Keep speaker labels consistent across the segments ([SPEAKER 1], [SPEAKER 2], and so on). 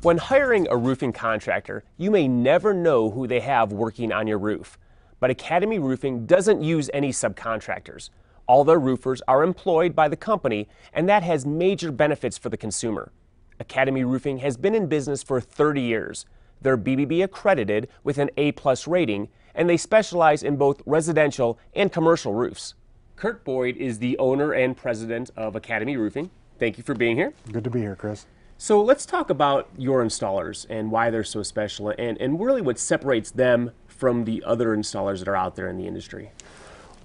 [SPEAKER 1] When hiring a roofing contractor, you may never know who they have working on your roof. But Academy Roofing doesn't use any subcontractors. All their roofers are employed by the company, and that has major benefits for the consumer. Academy Roofing has been in business for 30 years. They're BBB accredited with an A+ rating, and they specialize in both residential and commercial roofs. Kurt Boyd is the owner and president of Academy Roofing. Thank you for being here.
[SPEAKER 2] Good to be here, Chris.
[SPEAKER 1] So let's talk about your installers and why they're so special and really what separates them from the other installers that are out there in the industry.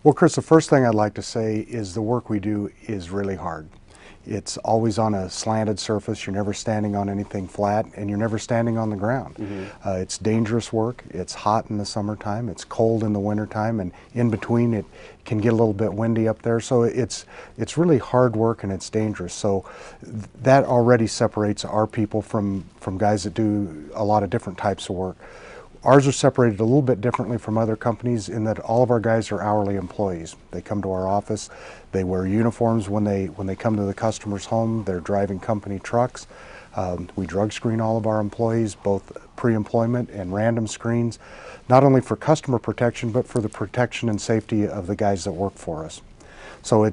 [SPEAKER 2] Well, Chris, the first thing I'd like to say is the work we do is really hard. It's always on a slanted surface. You're never standing on anything flat, and you're never standing on the ground. It's dangerous work. It's hot in the summertime. It's cold in the wintertime, and in between it can get a little bit windy up there. So it's really hard work, and it's dangerous. So that already separates our people from guys that do a lot of different types of work. Ours are separated a little bit differently from other companies in that all of our guys are hourly employees. They come to our office, they wear uniforms when they come to the customer's home, they're driving company trucks. We drug screen all of our employees, both pre-employment and random screens, not only for customer protection, but for the protection and safety of the guys that work for us. So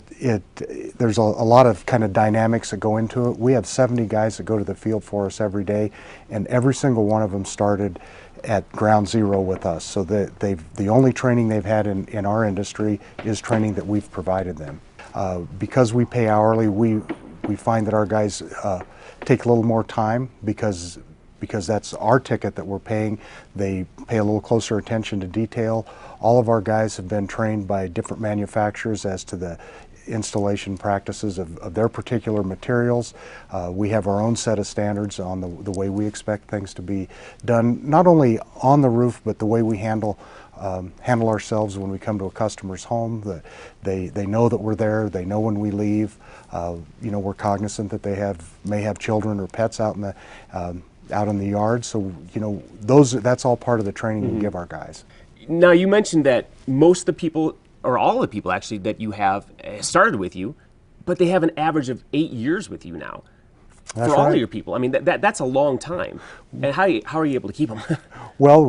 [SPEAKER 2] there's a lot of kind of dynamics that go into it. We have 70 guys that go to the field for us every day, and every single one of them started at ground zero with us. So the only training they've had in our industry is training that we've provided them. Because we pay hourly, we find that our guys take a little more time because that's our ticket that we're paying. They pay a little closer attention to detail. All of our guys have been trained by different manufacturers as to the installation practices of their particular materials. We have our own set of standards on the way we expect things to be done, not only on the roof, but the way we handle ourselves when we come to a customer's home. They know that we're there. They know when we leave. You know, we're cognizant that they may have children or pets out in the yard. So, you know, that's all part of the training we give our guys.
[SPEAKER 1] Now, you mentioned that most of the people, or all the people actually, that you have started with you, but they have an average of 8 years with you now.
[SPEAKER 2] That's
[SPEAKER 1] for all
[SPEAKER 2] right.
[SPEAKER 1] of your people. I mean, that's a long time. And how are you able to keep them?
[SPEAKER 2] Well,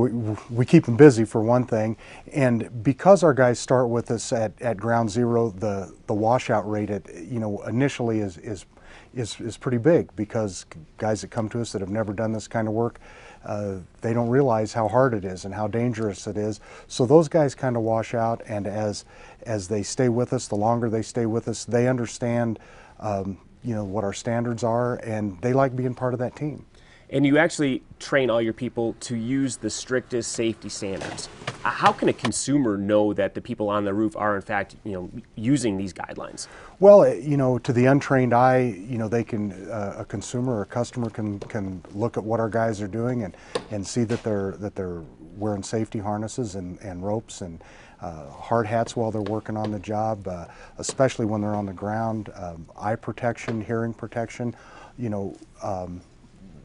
[SPEAKER 2] we keep them busy for one thing, and because our guys start with us at ground zero, the washout rate initially is pretty big, because guys that come to us that have never done this kind of work, they don't realize how hard it is and how dangerous it is. So those guys kind of wash out, and as they stay with us, the longer they stay with us, they understand you know, what our standards are, and they like being part of that team.
[SPEAKER 1] And you actually train all your people to use the strictest safety standards. How can a consumer know that the people on the roof are in fact, you know, using these guidelines?
[SPEAKER 2] Well, you know, to the untrained eye, you know, they can, a consumer or a customer can look at what our guys are doing and see that they're wearing safety harnesses and ropes and hard hats while they're working on the job, especially when they're on the ground. Eye protection, hearing protection. You know,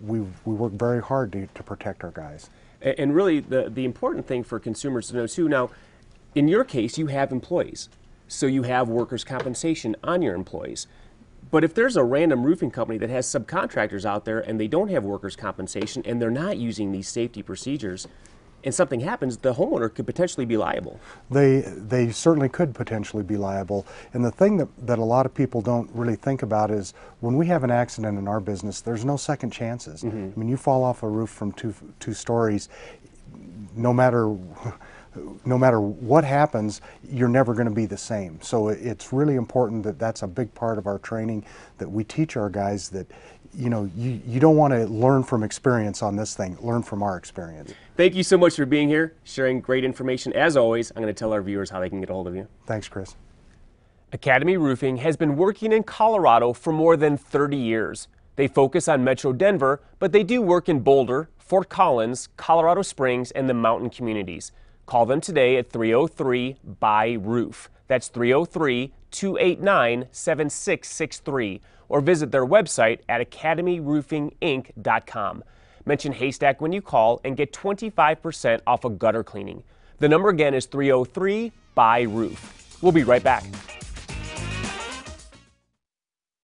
[SPEAKER 2] we work very hard to protect our guys.
[SPEAKER 1] And really, the important thing for consumers to know too, now, in your case, you have employees. So you have workers' compensation on your employees. But if there's a random roofing company that has subcontractors out there and they don't have workers' compensation and they're not using these safety procedures, and something happens, the homeowner could potentially be liable.
[SPEAKER 2] They certainly could potentially be liable. And the thing that a lot of people don't really think about is when we have an accident in our business, there's no second chances. I mean, you fall off a roof from two stories, no matter what happens, you're never going to be the same. So it's really important that that's a big part of our training, that we teach our guys that, you know, you don't want to learn from experience on this thing, learn from our experience.
[SPEAKER 1] Thank you so much for being here, sharing great information. As always, I'm going to tell our viewers how they can get a hold of you.
[SPEAKER 2] Thanks, Chris.
[SPEAKER 1] Academy Roofing has been working in Colorado for more than 30 years. They focus on Metro Denver, but they do work in Boulder, Fort Collins, Colorado Springs, and the mountain communities. Call them today at 303-BUY-ROOF. That's 303-289-7663. Or visit their website at academyroofinginc.com. Mention Haystack when you call and get 25% off a gutter cleaning. The number again is 303-BUY-ROOF. We'll be right back.